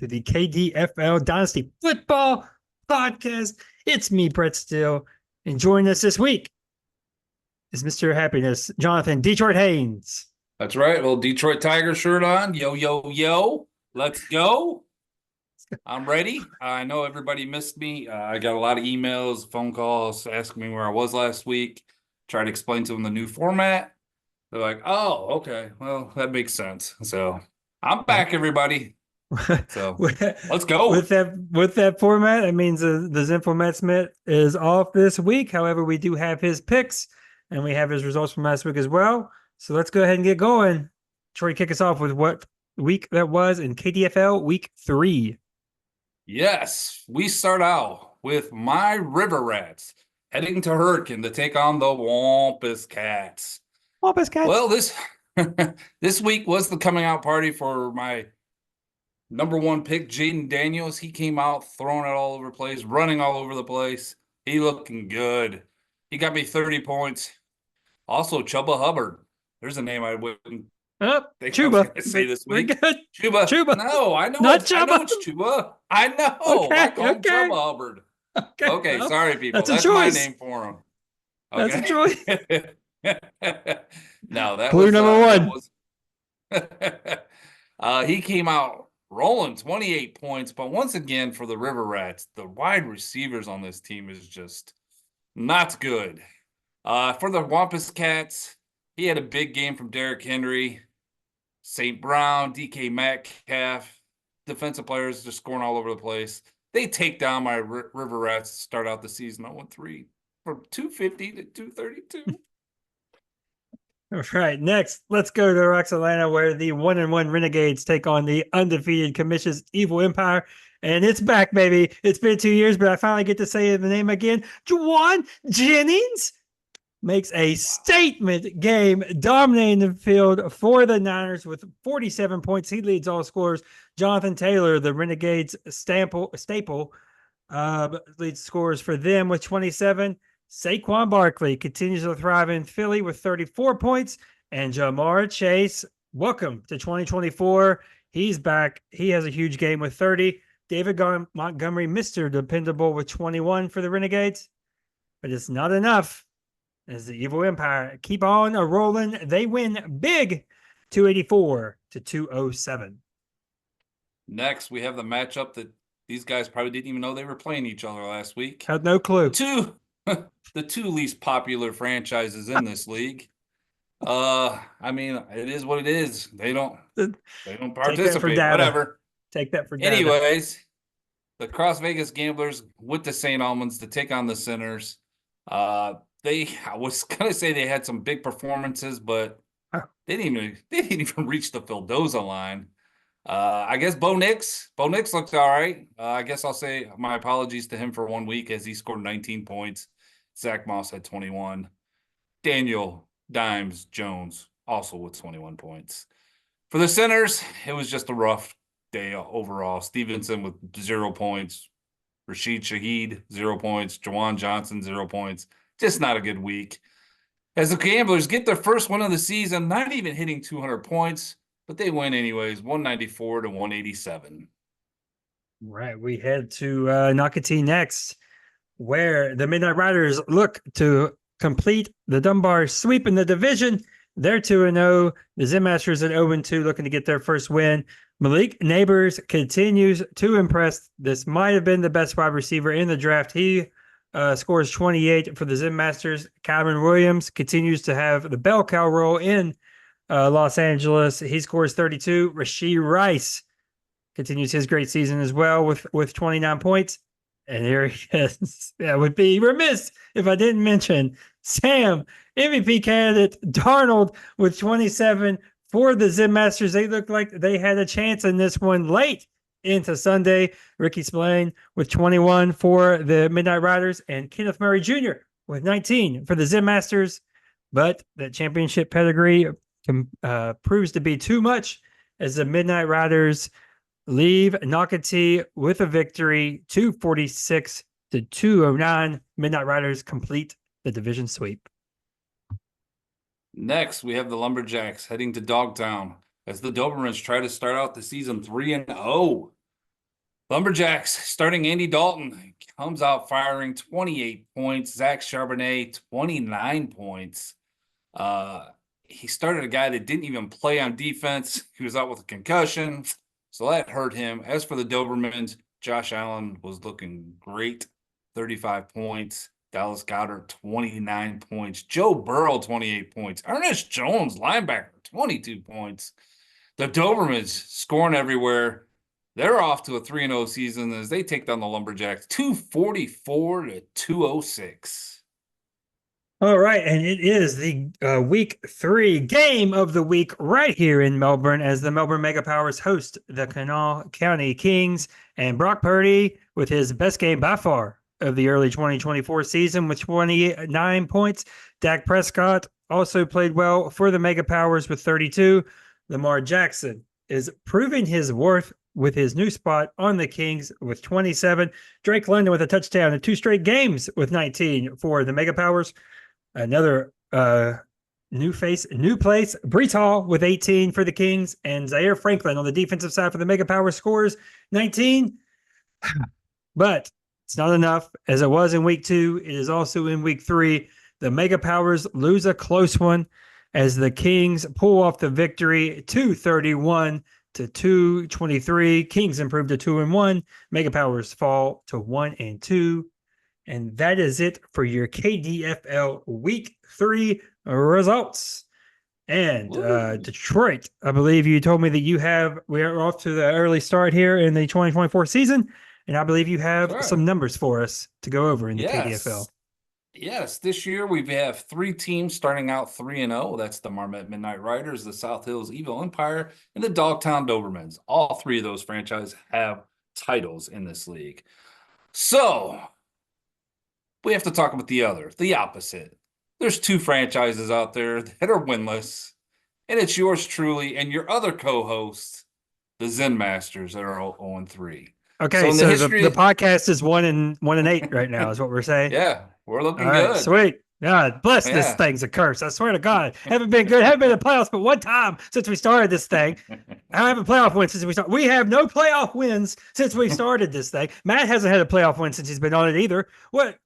to the KDFL Dynasty Football Podcast. It's me, Brett Steele, and joining us this week is Mr. Happiness, Jonathan Detroit Haynes. That's right. Well, Detroit Tiger shirt on. Yo, yo, yo. Let's go. I'm ready. I know everybody missed me. I got a lot of emails, phone calls asking me where I was last week. Tried to explain to them the new format. They're like, oh, okay. Well, that makes sense. So I'm back, everybody. So let's go. With that format, it means the Zinfo Smith is off this week. However, we do have his picks and we have his results from last week as well. So let's go ahead and get going. Troy, kick us off with what week that was in KDFL week 3. Yes, we start out with my River Rats heading to Hurricane to take on the Wampus Cats. Wampus Cats. Well, this week was the coming out party for my number one pick, Jaden Daniels. He came out throwing it all over the place, running all over the place. He looking good. He got me 30 points. Also, Chuba Hubbard. There's a name I wouldn't think I was going to say this week. Chuba. No, I know. Not Chuba. I know it's Chuba. I know. Okay, I call him Chuba Hubbard. Okay, well, sorry, people. That's my name for him. Okay. That's a choice. No, that Clue was number one. He came out rolling 28 points, but once again for the River Rats, the wide receivers on this team is just not good. For the Wampus Cats, he had a big game from Derrick Henry, St. Brown, DK Metcalf, defensive players just scoring all over the place. They take down my River Rats to start out the season 0-3 from 250 to 232. All right, next, let's go to Roxalana, where the 1-1 Renegades take on the undefeated Commission's Evil Empire. And it's back, baby. It's been 2 years, but I finally get to say the name again. Juwan Jennings makes a statement game, dominating the field for the Niners with 47 points. He leads all scorers. Jonathan Taylor, the Renegades staple, leads scores for them with 27. Saquon Barkley continues to thrive in Philly with 34 points. And Jamar Chase, welcome to 2024. He's back. He has a huge game with 30. David Montgomery, Mr. Dependable, with 21 for the Renegades. But it's not enough as the Evil Empire keep on rolling. They win big, 284 to 207. Next, we have the matchup that these guys probably didn't even know they were playing each other last week. Had no clue. The two least popular franchises in this league. I mean, it is what it is. They don't participate. Whatever. Take that for data. Anyways, the Cross Vegas Gamblers with the St. Almonds to take on the Sinners. I was gonna say they had some big performances, but they didn't even reach the Fildoza line. I guess Bo Nix looked all right. I guess I'll say my apologies to him for 1 week as he scored 19 points. Zach Moss had 21. Daniel Dimes Jones also with 21 points. For the Sinners, it was just a rough day overall. Stevenson with 0 points. Rashid Shaheed, 0 points. Jawan Johnson, 0 points. Just not a good week. As the Gamblers get their first win of the season, not even hitting 200 points, but they win anyways, 194 to 187. Right, we head to Nocatee next, where the Midnight Riders look to complete the Dunbar sweep in the division. They're 2-0. The Zen Masters at 0-2, looking to get their first win. Malik Neighbors continues to impress. This might have been the best wide receiver in the draft. He scores 28 for the Zen Masters. Calvin Williams continues to have the bell cow role in Los Angeles. He scores 32. Rashee Rice continues his great season as well with 29 points. And here he is. I would be remiss if I didn't mention Sam, MVP candidate Darnold with 27 for the Zen Masters. They looked like they had a chance in this one late into Sunday. Ricky Spillane with 21 for the Midnight Riders, and Kenneth Murray Jr. with 19 for the Zen Masters. But that championship pedigree proves to be too much as the Midnight Riders leave Nocatee with a victory, 246 to 209. Midnight Riders complete the division sweep. Next, we have the Lumberjacks heading to Dogtown as the Dobermans try to start out the season 3-0. Lumberjacks starting Andy Dalton comes out firing 28 points. Zach Charbonnet, 29 points. Uh, he started a guy that didn't even play on defense. He was out with a concussion, so that hurt him. As for the Dobermans, Josh Allen was looking great, 35 points. Dallas Goedert, 29 points. Joe Burrow, 28 points. Ernest Jones, linebacker, 22 points. The Dobermans scoring everywhere. They're off to a 3-0 season as they take down the Lumberjacks 244 to 206. All right, and it is the week 3 game of the week right here in Melbourne as the Melbourne Mega Powers host the Kanawha County Kings, and Brock Purdy with his best game by far of the early 2024 season with 29 points. Dak Prescott also played well for the Mega Powers with 32. Lamar Jackson is proving his worth with his new spot on the Kings with 27. Drake London with a touchdown in 2 straight games with 19 for the Mega Powers. Another new face, new place, Brees Hall with 18 for the Kings, and Zaire Franklin on the defensive side for the Mega Powers scores 19. But it's not enough. As it was in week 2, it is also in week 3. The Mega Powers lose a close one as the Kings pull off the victory 231 to 223. Kings improve to 2-1. Mega Powers fall to 1-2. And that is it for your KDFL Week 3 results. And Detroit, I believe you told me that we are off to the early start here in the 2024 season. And I believe you have some numbers for us to go over in the KDFL. Yes, this year we have 3 teams starting out 3-0. That's the Marmette Midnight Riders, the South Hills Evil Empire, and the Dogtown Dobermans. All 3 of those franchises have titles in this league. So we have to talk about the opposite. There's 2 franchises out there that are winless, and it's yours truly and your other co-host, the Zen Masters, that are 0-3. Okay, so the podcast is 1-8 right now, is what we're saying. Yeah, we're looking all right, good. Sweet. God bless this thing's a curse. I swear to God. Haven't been good. Haven't been in the playoffs but one time since we started this thing. I haven't playoff wins since we started. We have no playoff wins since we started this thing. Matt hasn't had a playoff win since he's been on it either. What?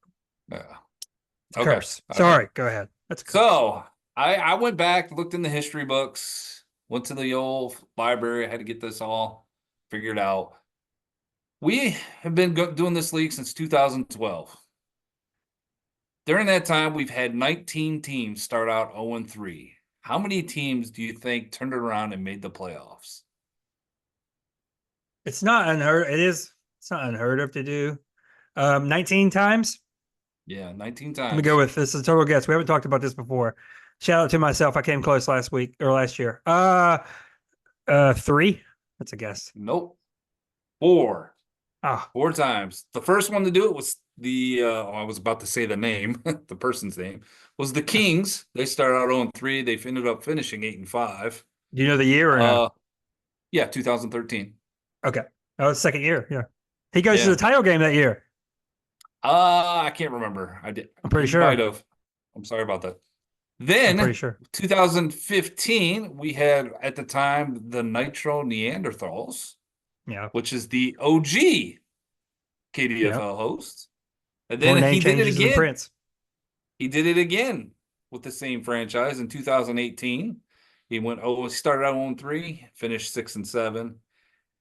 Curse. Sorry, go ahead. That's a curse. So I went back, looked in the history books, went to the old library. I had to get this all figured out. We have been doing this league since 2012. During that time, we've had 19 teams start out 0-3. How many teams do you think turned it around and made the playoffs? It's not unheard. It's not unheard of to do. 19 times? Yeah, 19 times. Let me go with this. Is a total guess. We haven't talked about this before. Shout out to myself. I came close last year. 3. That's a guess. Nope. 4. 4 times. The first one to do it was I was about to say the name, the person's name, was the Kings. They started out 0-3. They ended up finishing 8-5. Do you know the year or no? Yeah, 2013. Okay. That was the second year. Yeah. He goes to the title game that year. I can't remember. I'm pretty sure. Might have. I'm sorry about that. Then, I'm pretty sure. 2015, we had at the time the Nitro Neanderthals. Yeah. Which is the OG KDFL host. And then he did it again. He did it again with the same franchise in 2018. He started out 0-3, finished 6-7.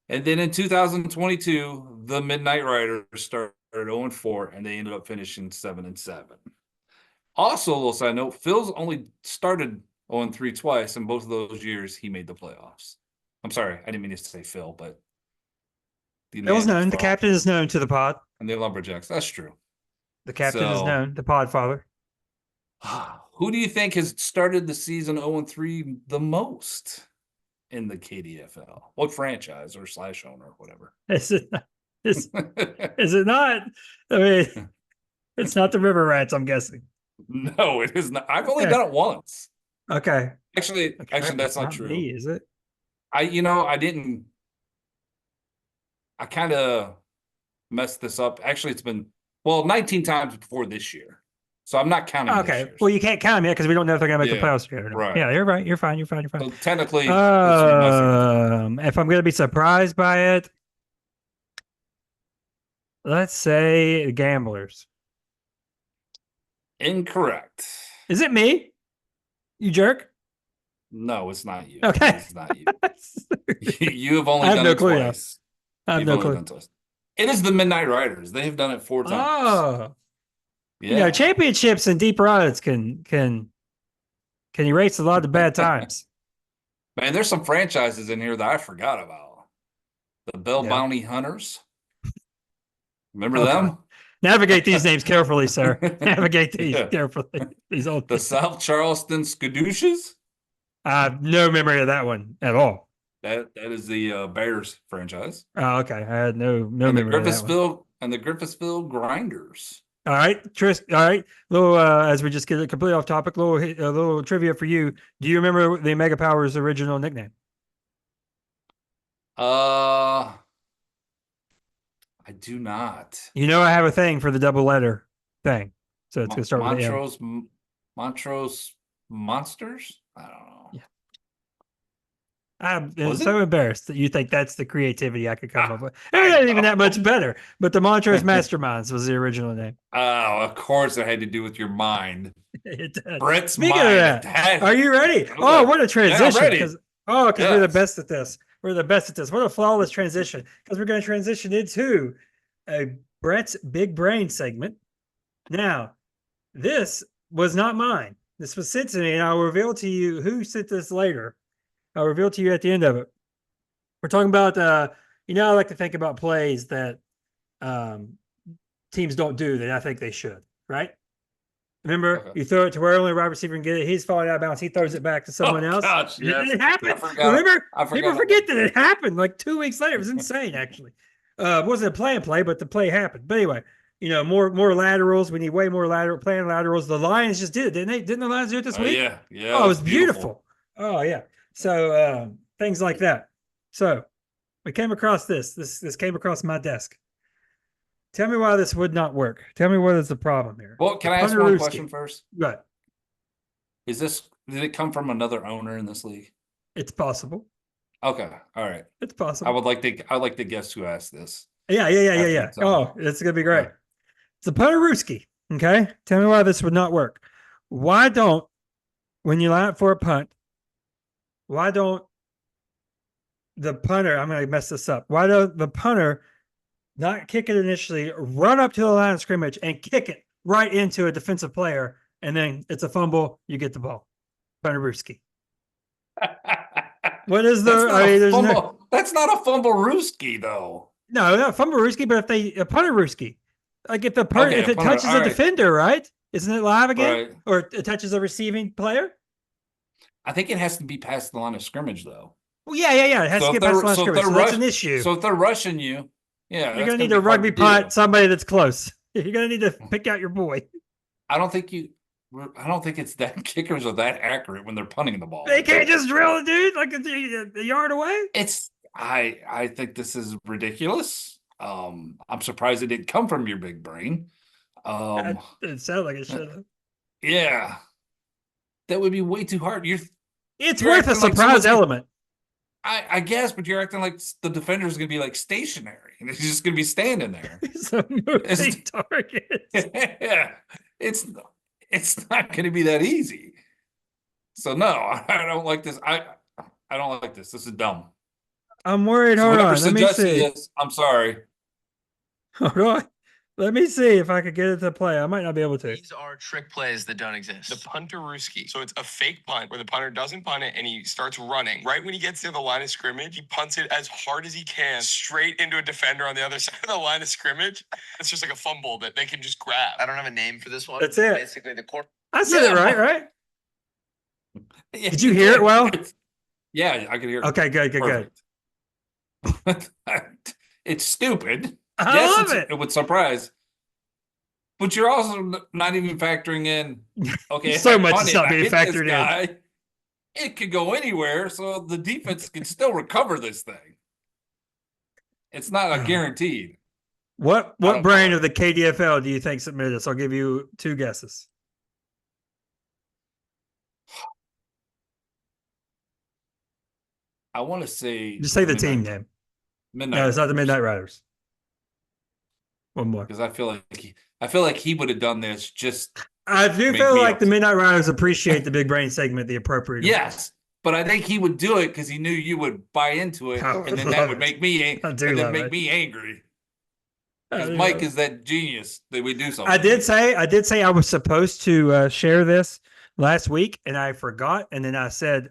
And then in 2022, the Midnight Riders started 0-4, and they ended up finishing 7-7. Also, a little side note, Phil's only started 0-3 twice, and both of those years he made the playoffs. I'm sorry, I didn't mean to say Phil, but it was known. The captain is known to the pod. And the Lumberjacks. That's true. The captain is known. The pod father. Who do you think has started the season 0-3 the most in the KDFL? What franchise or / owner or whatever? Is it not? I mean, it's not the River Rats, I'm guessing. No, it is not. I've only done it once. Okay. Actually, that's not true. Me, is it? I kind of messed this up. Actually, it's been 19 times before this year. So I'm not counting. Okay. Well, you can't count them yet because we don't know if they're going to make the playoffs yet. Right. Yeah, you're right. You're fine. So technically, if I'm going to be surprised by it, Let's say the Gamblers. Incorrect. Is it me? You jerk. No, it's not you. It Okay. is not you. I You have only have done no it clue now. twice. I have You've no only clue. done it twice. It is the Midnight Riders. They have done it 4 times. Oh, Yeah. championships and deep runs can erase a lot of bad times. Man, there's some franchises in here that I forgot about. The Bell Yeah. Bounty Hunters. Remember Oh God. them? Navigate these names carefully, sir. Navigate these Yeah. carefully. These old The names. South Charleston Skadooshas. I have no memory of that one at all. That is the Bears franchise. Oh, okay. I had no And the memory of that one. Griffithsville Grinders. All right, Tris. All right, little as we just get it completely off topic, a little trivia for you. Do you remember the Mega Powers' original nickname? I do not. You know, I have a thing for the double letter thing, so it's gonna start with an M. Montrose Monsters? I don't know. Yeah. I'm Was so it? embarrassed that you think that's the creativity I could come up with. It I ain't even that much know. better. But the Montrose Masterminds was the original name. Oh, of course it had to do with your mind. It does. Brett's Speaking of mind. that, are you ready? Okay. Oh, what a Yeah, I'm transition! ready. Because we're the Yes. best at this. We're the best at this. What a flawless transition! Because we're going to transition into a Brett's Big Brain segment. Now, this was not mine. This was sent to me, and I'll reveal to you who sent this later. I'll reveal to you at the end of it. We're talking about, I like to think about plays that teams don't do that I think they should, right? Remember, you throw it to where only a wide receiver can get it. He's falling out of bounds. He throws it back to someone else. Gosh, yes. It happened. I forgot. Remember? I forgot. People forget that it happened like 2 weeks later. It was insane, actually. It wasn't a play, but the play happened. But anyway, more laterals. We need way more playing laterals. The Lions just did it, didn't they? Didn't the Lions do it this week? Yeah, yeah. Oh, it was beautiful. Oh, yeah. So things like that. So we came across this. This came across my desk. Tell me why this would not work. Tell me what is the problem here. Well, can I ask one question first? Right. Did it come from another owner in this league? It's possible. Okay. All right. It's possible. I'd like to guess who asked this. Yeah. Oh, it's gonna be great. It's a Punterooski. Okay. Tell me why this would not work. Why don't, when you line up for a punt, why don't the punter, I'm gonna mess this up. Why don't the punter not kick it initially, run up to the line of scrimmage and kick it right into a defensive player, and then it's a fumble, you get the ball. Punterooski. What is the That's not a fumble-rooski, though. No, not fumble-rooski, but if a punter-rooski. Like if it touches a defender, right? Isn't it live again? Right. Or it touches a receiving player? I think it has to be past the line of scrimmage, though. Well, yeah. It has to get past the line of scrimmage. So that's an issue. So if they're rushing you, yeah, you're gonna need a rugby punt, somebody that's close. You're gonna need to pick out your boy. I don't think it's that kickers are that accurate when they're punting the ball. They can't just drill it, dude, like a yard away. I think this is ridiculous. I'm surprised it didn't come from your big brain. It sounded like it should have. Yeah, that would be way too hard. It's worth a surprise element. I guess, but you're acting like the defender is going to be like stationary and he's just going to be standing there. It's a moving target. Yeah, it's not going to be that easy. So no, I don't like this. I don't like this. This is dumb. I'm worried. Hold on. Let me see. This, I'm sorry. Hold on. Let me see if I could get it to play. I might not be able to. These are trick plays that don't exist. The punterooski. So it's a fake punt where the punter doesn't punt it and he starts running. Right when he gets to the line of scrimmage, he punts it as hard as he can straight into a defender on the other side of the line of scrimmage. It's just like a fumble that they can just grab. I don't have a name for this one. That's it. Basically, the court. I said it right? Yeah, did you hear it well? Yeah, I could hear it. Okay, good. It's stupid. I love it. It would surprise. But you're also not even factoring in, okay, so much is not being factored in. It could go anywhere, so the defense can still recover this thing. It's not a guaranteed. What brain of the KDFL do you think submitted this? I'll give you 2 guesses. I want to say... Just say the team name. Midnight No, it's not the Midnight Riders. One more. because I feel like he would have done this just I do make feel me like the upset. Midnight Riders appreciate the big brain segment the appropriate amount. Yes, but I think he would do it because he knew you would buy into it, I and then love that would it. make me I do and then love make it. me angry. I Because do Mike love it. is that genius that we do something. I did say I was supposed to share this last week, and I forgot. And then I said,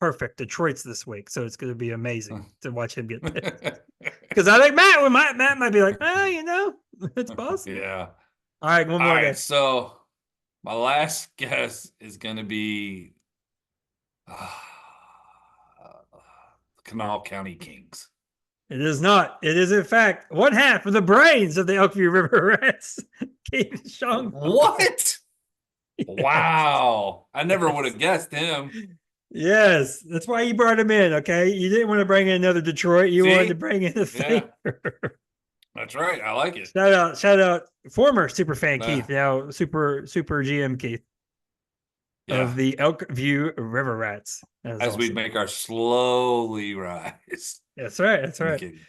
"Perfect, Detroit's this week, so it's going to be amazing to watch him get pissed." Because I think Matt might be like, it's possible. Yeah. All right, one All more right. guess. So my last guess is going to be Kanawha County Kings. It is not. It is in fact one half of the brains of the Elkview River Rats. Keith Sean. What? Yes. Wow. I never would have guessed him. Yes, that's why you brought him in. Okay, you didn't want to bring in another Detroit. You wanted to bring in a favorite. That's right. I like it. Shout out, former super fan Nah. Keith, now super GM Keith of the Elkview River Rats. As we make our slowly rise. That's right. That's I'm right. kidding.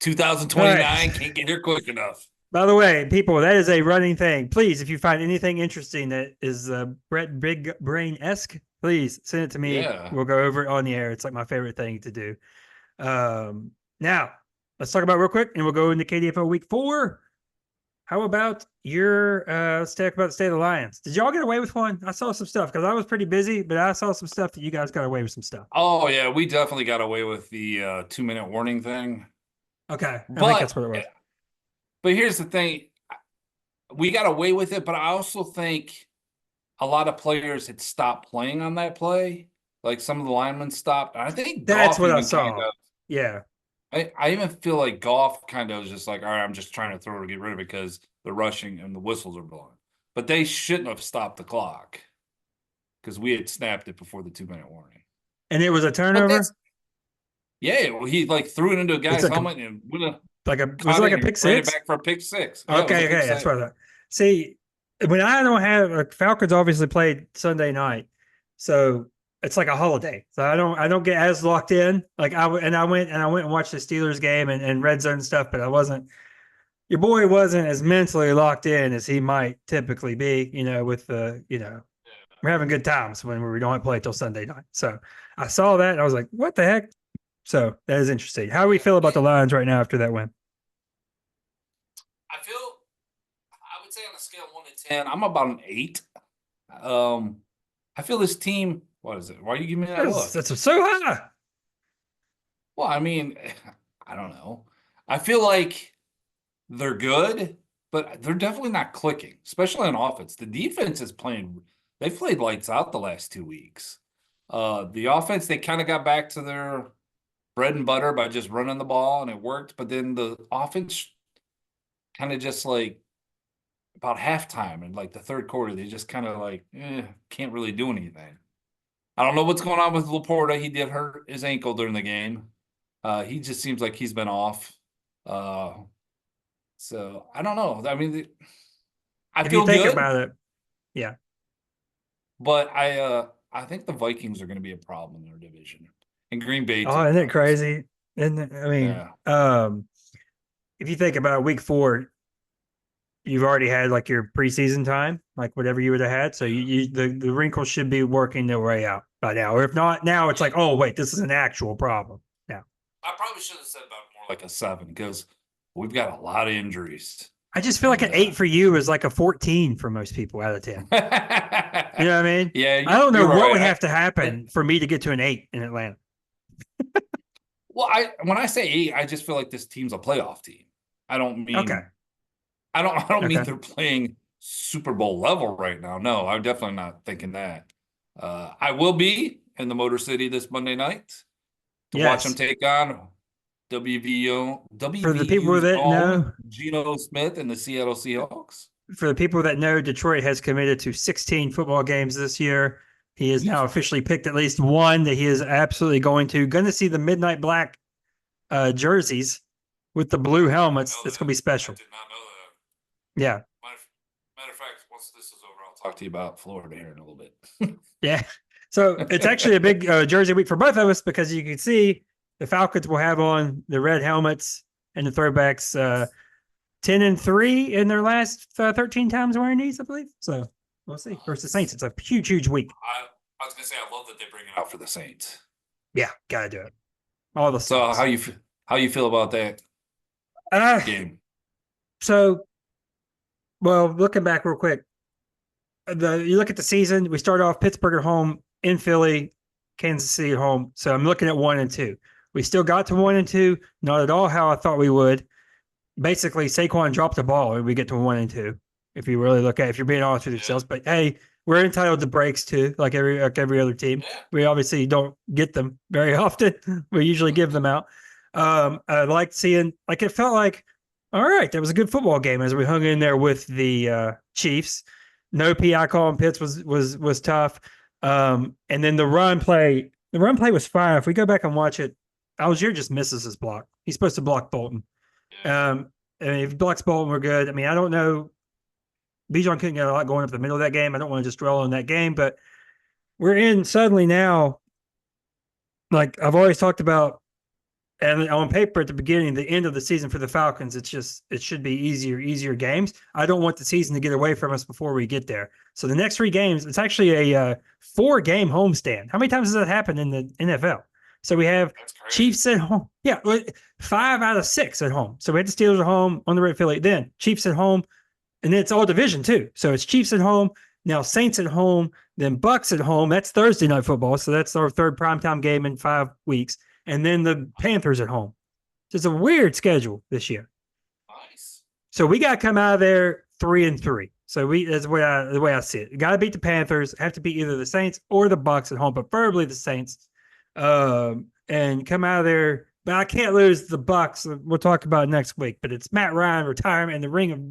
2029 Right. can't get here quick enough. By the way, people, that is a running thing. Please, if you find anything interesting that is Brett Big Brain esque, please send it to me. Yeah. We'll go over it on the air. It's like my favorite thing to do. Now, let's talk about real quick, and we'll go into KDFL Week 4. How about let's talk about the state of the Lions. Did y'all get away with one? I saw some stuff because I was pretty busy, but I saw some stuff that you guys got away with some stuff. Oh, yeah. We definitely got away with the 2-minute warning thing. Okay. I But, think that's what it was. But here's the thing. We got away with it, but I also think a lot of players had stopped playing on that play. Like some of the linemen stopped. I think That's Goff what I even saw. kind of, Yeah. I even feel like Goff kind of was just like, all right, I'm just trying to throw to get rid of it because the rushing and the whistles are blowing. But they shouldn't have stopped the clock because we had snapped it before the 2-minute warning. And it was a turnover? Yeah, well, he like threw it into a guy's helmet and would have was it like a pick ran it six? back for a pick six. Yeah, Okay, that's what I thought. See, when I don't have Falcons obviously played Sunday night, so it's like a holiday. So I don't get as locked in. Like I went and watched the Steelers game and red zone stuff, but I wasn't. Your boy wasn't as mentally locked in as he might typically be. With we're having good times when we don't play till Sunday night. So I saw that and I was like, what the heck? So that is interesting. How do we feel about the Lions right now after that win? I would say on a scale of 1 to 10, I'm about an 8. I feel this team. What is it? Why are you giving me that look? That's so high. Well, I mean, I don't know. I feel like they're good, but they're definitely not clicking, especially on offense. The defense is playing. They've played lights out the last 2 weeks. The offense, they kind of got back to their bread and butter by just running the ball, and it worked. But then the offense kind of just like about halftime and like the third quarter, they just kind of like can't really do anything. I don't know what's going on with Laporta. He did hurt his ankle during the game. He just seems like he's been off. So I don't know. I mean, If you think about it, yeah. But I think the Vikings are going to be a problem in their division. And Green Bay. Oh, isn't it crazy? And I mean, if you think about Week 4, you've already had like your preseason time, like whatever you would have had. So the wrinkles should be working their way out by now. Or if not, now it's like, oh wait, this is an actual problem now. I probably should have said about more like a 7 because we've got a lot of injuries. I just feel like an 8 for you is like a 14 for most people out of 10. You know what I mean? Yeah. I don't know what would have to happen for me to get to an 8 in Atlanta. Well, when I say 8, I just feel like this team's a playoff team. I don't mean I don't mean they're playing Super Bowl level right now. No, I'm definitely not thinking that. I will be in the Motor City this Monday night to watch them take on WVU. For the people that know, Geno Smith and the Seattle Seahawks. For the people that know, Detroit has committed to 16 football games this year. He has now officially picked at least one that he is absolutely going to see the midnight black jerseys with the blue helmets. It's going to be special. I did not know that. Yeah. Matter of fact, once this is over, I'll talk to you about Florida here in a little bit. Yeah. So it's actually a big jersey week for both of us because you can see the Falcons will have on the red helmets and the throwbacks 10-3 in their last 13 times wearing these, I believe. So we'll see. Versus the Saints, it's a huge, huge week. I was gonna say I love that they bring it out for the Saints. Yeah, gotta do it. All the So Saints. how you feel about that game? So, well, looking back real quick, you look at the season. We start off Pittsburgh at home, in Philly, Kansas City at home. So I'm looking at 1 and 2. We still got to 1 and 2, not at all how I thought we would. Basically, Saquon dropped the ball and we get to 1 and 2. If you really look at, if you're being honest with yourselves, but hey, we're entitled to breaks too, like every other team. We obviously don't get them very often. We usually give them out. I liked seeing, like, it felt like, all right, that was a good football game as we hung in there with the Chiefs. No PI call on Pitts was tough. And then the run play was fine. If we go back and watch it, Algier just misses his block. He's supposed to block Bolton. And if he blocks Bolton, we're good. I mean, I don't know. Bijan couldn't get a lot going up the middle of that game. I don't want to just dwell on that game, but we're in suddenly now. Like I've always talked about, and on paper at the beginning, the end of the season for the Falcons, it should be easier games. I don't want the season to get away from us before we get there. So the next 3 games, it's actually a 4-game homestand. How many times has that happened in the NFL? So we have Chiefs at home. Yeah, 5 out of 6 at home. So we had the Steelers at home on the road, Philly. Then Chiefs at home, and then it's all division too. So it's Chiefs at home, now Saints at home, then Bucks at home. That's Thursday night football. So that's our 3rd primetime game in 5 weeks. And then the Panthers at home. It's a weird schedule this year. Nice. So we got to come out of there 3-3. So that's the way I see it. You got to beat the Panthers. Have to beat either the Saints or the Bucks at home, preferably the Saints. And come out of there. But I can't lose the Bucks. We'll talk about it next week. But it's Matt Ryan retirement and the Ring of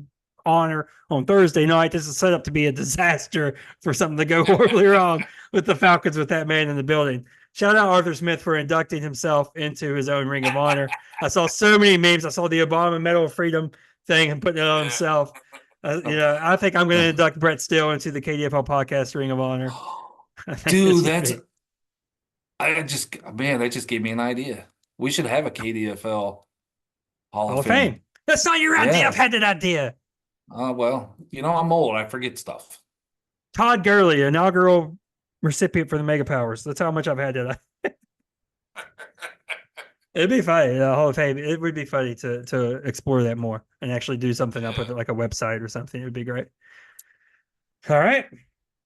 Honor on Thursday night. This is set up to be a disaster for something to go horribly wrong with the Falcons with that man in the building. Shout out Arthur Smith for inducting himself into his own Ring of Honor. I saw so many memes. I saw the Obama Medal of Freedom thing and putting it on himself. I think I'm going to induct Brett Steele into the KDFL podcast Ring of Honor. Dude, that just gave me an idea. We should have a KDFL Hall of Fame. That's not your idea. I've had that idea. Well, I'm old. I forget stuff. Todd Gurley, inaugural recipient for the Mega Powers. That's how much I've had that. It'd be funny, Hall of Fame. It would be funny to explore that more and actually do something up with it, like a website or something. It would be great. All right.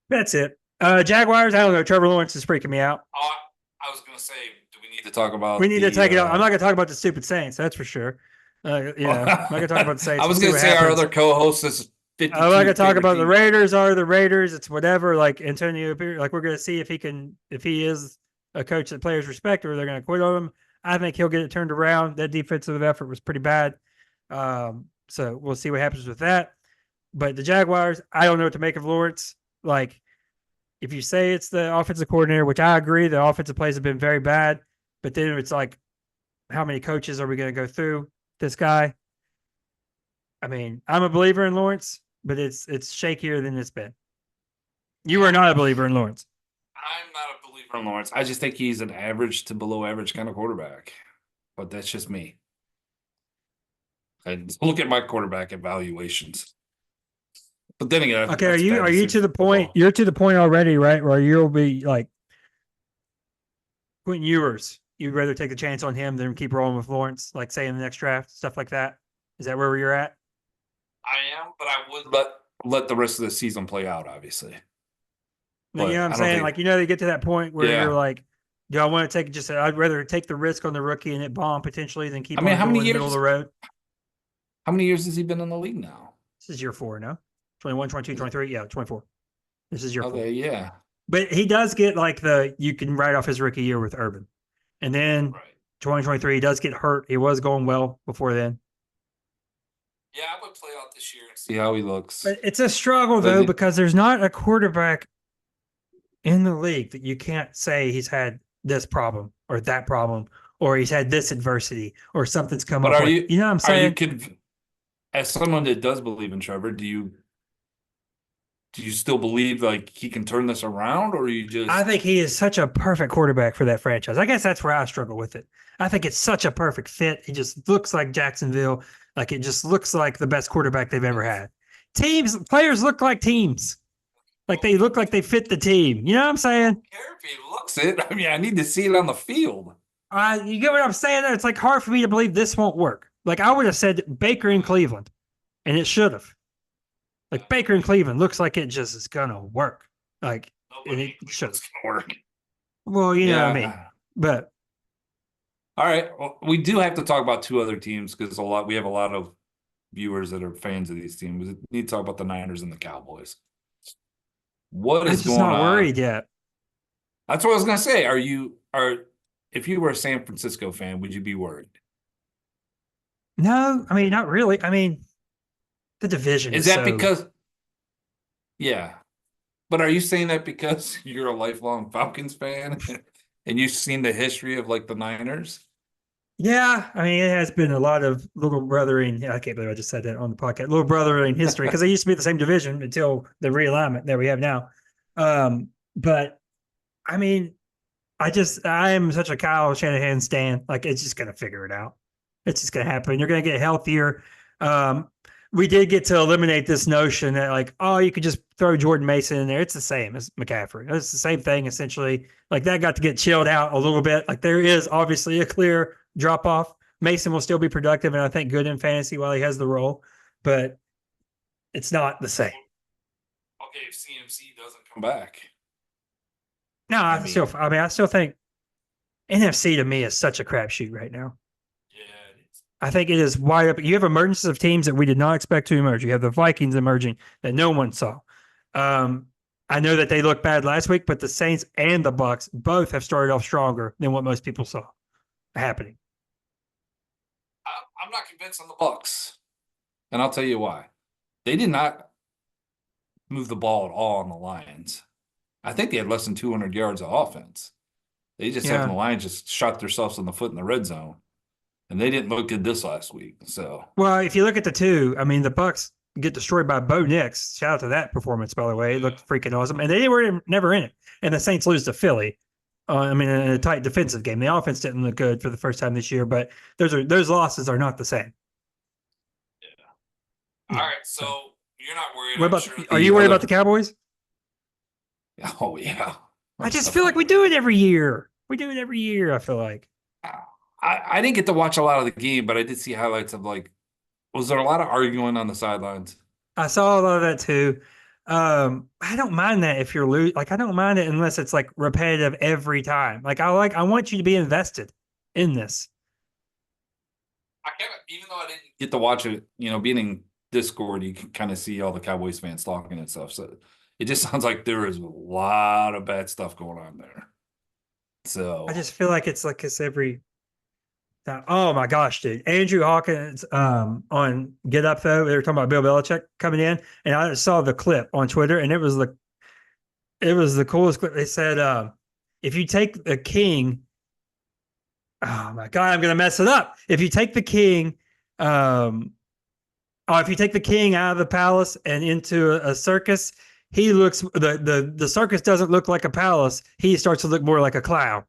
That's it. Jaguars, I don't know. Trevor Lawrence is freaking me out. I was going to say, do we need to talk about We need to take it out. I'm not going to talk about the stupid Saints. That's for sure. I'm not going to talk about the Saints. I was going to say our other co-host is 52. I'm not going to talk about the Raiders are the Raiders. It's whatever. Like Antonio, like we're going to see if he is a coach that players respect, or they're going to quit on him. I think he'll get it turned around. That defensive effort was pretty bad. So we'll see what happens with that. But the Jaguars, I don't know what to make of Lawrence. Like, if you say it's the offensive coordinator, which I agree, the offensive plays have been very bad. But then it's like, how many coaches are we going to go through this guy? I mean, I'm a believer in Lawrence, but it's shakier than it's been. You are not a believer in Lawrence. I'm not a believer in Lawrence. I just think he's an average to below average kind of quarterback. But that's just me. And look at my quarterback evaluations. But then again, okay, are you to the point? You're to the point already, right? Where you'll be like Quentin Ewers. You'd rather take a chance on him than keep rolling with Lawrence, like say in the next draft, stuff like that. Is that where you're at? I am, but I would let the rest of the season play out, obviously. You know what I'm saying? Like, you get to that point where you're like, do I want to take I'd rather take the risk on the rookie and it bomb potentially than keep how many years, middle of the road. How many years has he been in the league now? This is year 4, no? 21, 22, 23. Yeah, 24. This is year 4. Okay, yeah. But he does get like you can write off his rookie year with Urban. And then 2023, he does get hurt. He was going well before then. Yeah, I would play out this year and see how he looks. But it's a struggle, though, because there's not a quarterback in the league that you can't say he's had this problem or that problem or he's had this adversity or something's come up. You know what I'm saying? As someone that does believe in Trevor, do you still believe like he can turn this around, or you just? I think he is such a perfect quarterback for that franchise. I guess that's where I struggle with it. I think it's such a perfect fit. He just looks like Jacksonville. Like it just looks like the best quarterback they've ever had. Players look like teams. Like they look like they fit the team. You know what I'm saying? I don't care if he looks it. I mean, I need to see it on the field. You get what I'm saying? There, it's like hard for me to believe this won't work. Like I would have said Baker in Cleveland, and it should have. Like Baker in Cleveland looks like it just is gonna work. Like and it should have work. Well, you know what I mean. But all right, well, we do have to talk about two other teams because we have a lot of viewers that are fans of these teams. We need to talk about the Niners and the Cowboys. What I'm is just going not on? worried yet. That's what I was gonna say. If you were a San Francisco fan, would you be worried? No, I mean not really. I mean, the division Is that because? Yeah, but are you saying that because you're a lifelong Falcons fan and you've seen the history of like the Niners? Yeah, I mean, it has been a lot of little brothering. I can't believe I just said that on the podcast. Little brothering history because they used to be the same division until the realignment that we have now. But I mean, I am such a Kyle Shanahan stan. Like, it's just gonna figure it out. It's just gonna happen. You're gonna get healthier. We did get to eliminate this notion that like, oh, you could just throw Jordan Mason in there. It's the same as McCaffrey. It's the same thing essentially. Like that got to get chilled out a little bit. Like there is obviously a clear drop off. Mason will still be productive and I think good in fantasy while he has the role, but it's not the same. Okay, if CMC doesn't come back. No, I still think NFC to me is such a crapshoot right now. Yeah, it is. I think it is wide open. You have emergences of teams that we did not expect to emerge. You have the Vikings emerging that no one saw. I know that they looked bad last week, but the Saints and the Bucks both have started off stronger than what most people saw happening. I'm not convinced on the Bucks, and I'll tell you why. They did not move the ball at all on the Lions. I think they had less than 200 yards of offense. They just having the Lions just shot themselves in the foot in the red zone, and they didn't look good this last week. So, well, if you look at the two, I mean, the Bucks get destroyed by Bo Nix. Shout out to that performance, by the way. It looked freaking awesome, and they were never in it. And the Saints lose to Philly. I mean, in a tight defensive game. The offense didn't look good for the first time this year, but those losses are not the same. Yeah. All right, so you're not worried. What about? Are you worried about the Cowboys? Oh yeah. I just feel like we do it every year. We do it every year. I feel like. I didn't get to watch a lot of the game, but I did see highlights of like, was there a lot of arguing on the sidelines? I saw a lot of that too. I don't mind that if you're losing. Like I don't mind it unless it's like repetitive every time. I want you to be invested in this. Even though I didn't get to watch it, being in Discord, you can kind of see all the Cowboys fans talking and stuff. So it just sounds like there is a lot of bad stuff going on there. So I just feel like it's every time. Oh my gosh, dude. Andrew Hawkins on Get Up though, they were talking about Bill Belichick coming in, and I saw the clip on Twitter, and it was the coolest clip. They said if you take the king, oh my god, I'm gonna mess it up. If you take the king, if you take the king out of the palace and into a circus, he looks the circus doesn't look like a palace. He starts to look more like a clown.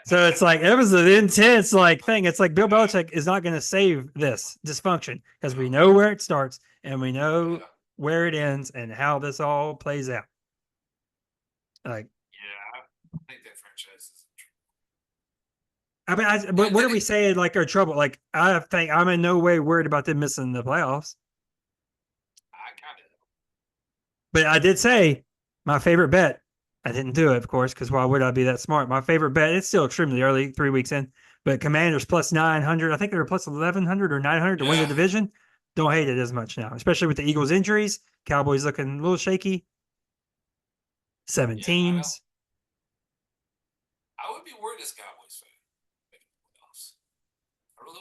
So it's like it was an intense thing. It's like Bill Belichick is not going to save this dysfunction because we know where it starts and we know where it ends and how this all plays out. I think that franchise is. I mean, what are we saying? Like, our trouble? Like, I think I'm in no way worried about them missing the playoffs. I kind of. But I did say my favorite bet. I didn't do it, of course, because why would I be that smart? My favorite bet. It's still extremely early, 3 weeks in, but Commanders plus 900. I think they were plus 1100 or 900 to win the division. Don't hate it as much now, especially with the Eagles' injuries. Cowboys looking a little shaky. 7 teams. I would be worried as Cowboys fan.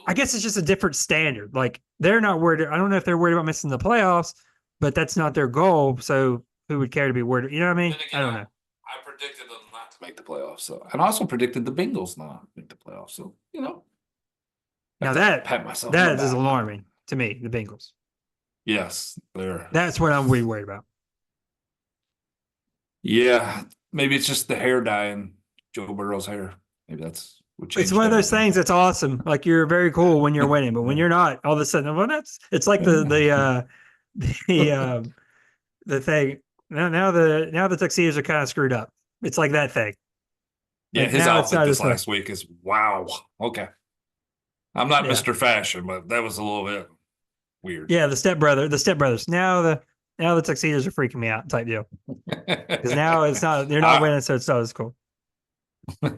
I guess it's just a different standard. Like they're not worried. I don't know if they're worried about missing the playoffs, but that's not their goal. So who would care to be worried? You know what I mean? Again, I don't know. I predicted them not to make the playoffs. So, and I also predicted the Bengals not to make the playoffs. So, now that is alarming to me. The Bengals. Yes, that's what I'm really worried about. Yeah, maybe it's just the hair dye in Joe Burrow's hair. Maybe that's It's one of those things that's awesome. Like you're very cool when you're winning, but when you're not, all of a sudden, well, it's like the thing. Now the tuxedos are kind of screwed up. It's like that thing. Yeah, Like his now it's outfit not this as fun. last week is wow. Okay. I'm not Yeah. Mr. Fashion, but that was a little bit weird. Yeah, the stepbrothers. Now the tuxedos are freaking me out type deal. Because now it's not they're not winning, so it's not as cool. All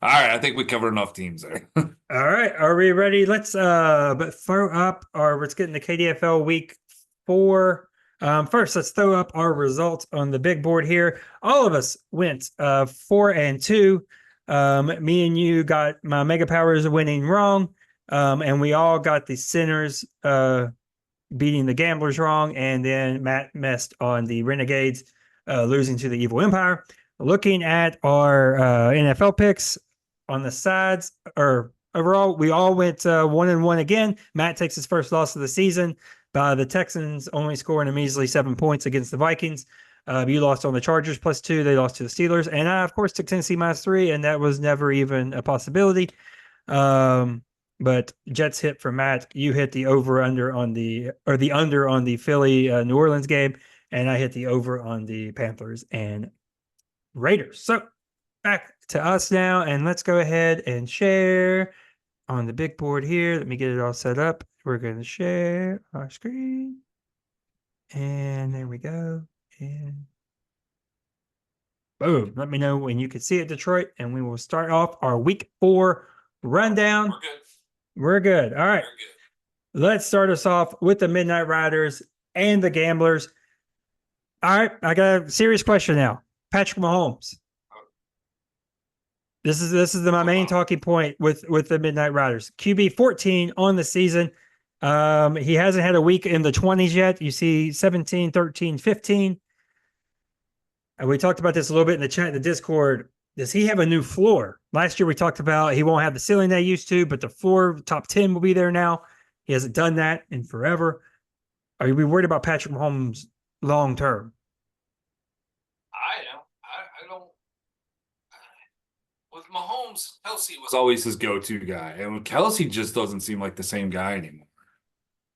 right, I think we covered enough teams there. All right, are we ready? Let's throw up let's get into KDFL week 4. First, let's throw up our results on the big board here. All of us went 4-2. Me and you got my Mega Powers winning wrong. And we all got the Sinners beating the Gamblers wrong, and then Matt messed on the Renegades losing to the Evil Empire. Looking at our NFL picks on the sides, or overall, we all went 1-1 again. Matt takes his first loss of the season by the Texans only scoring a measly 7 points against the Vikings. You lost on the Chargers +2. They lost to the Steelers. And I, of course, took Tennessee -3, and that was never even a possibility. But Jets hit for Matt. You hit the under on the Philly New Orleans game, and I hit the over on the Panthers and Raiders. So back to us now, and let's go ahead and share on the big board here. Let me get it all set up. We're going to share our screen, and there we go. And boom! Let me know when you can see it, Detroit, and we will start off our week 4 rundown. We're good. We're good. All right. Let's start us off with the Midnight Riders and the Gamblers. All right. I got a serious question now. Patrick Mahomes. This is my main talking point with the Midnight Riders. QB 14 on the season. He hasn't had a week in the 20s yet. You see 17, 13, 15. And we talked about this a little bit in the chat in the Discord. Does he have a new floor? Last year we talked about he won't have the ceiling they used to, but the floor, top 10 will be there now. He hasn't done that in forever. Are we worried about Patrick Mahomes long term? I am. I don't. With Mahomes, Kelsey was always his go-to guy. And with Kelsey just doesn't seem like the same guy anymore.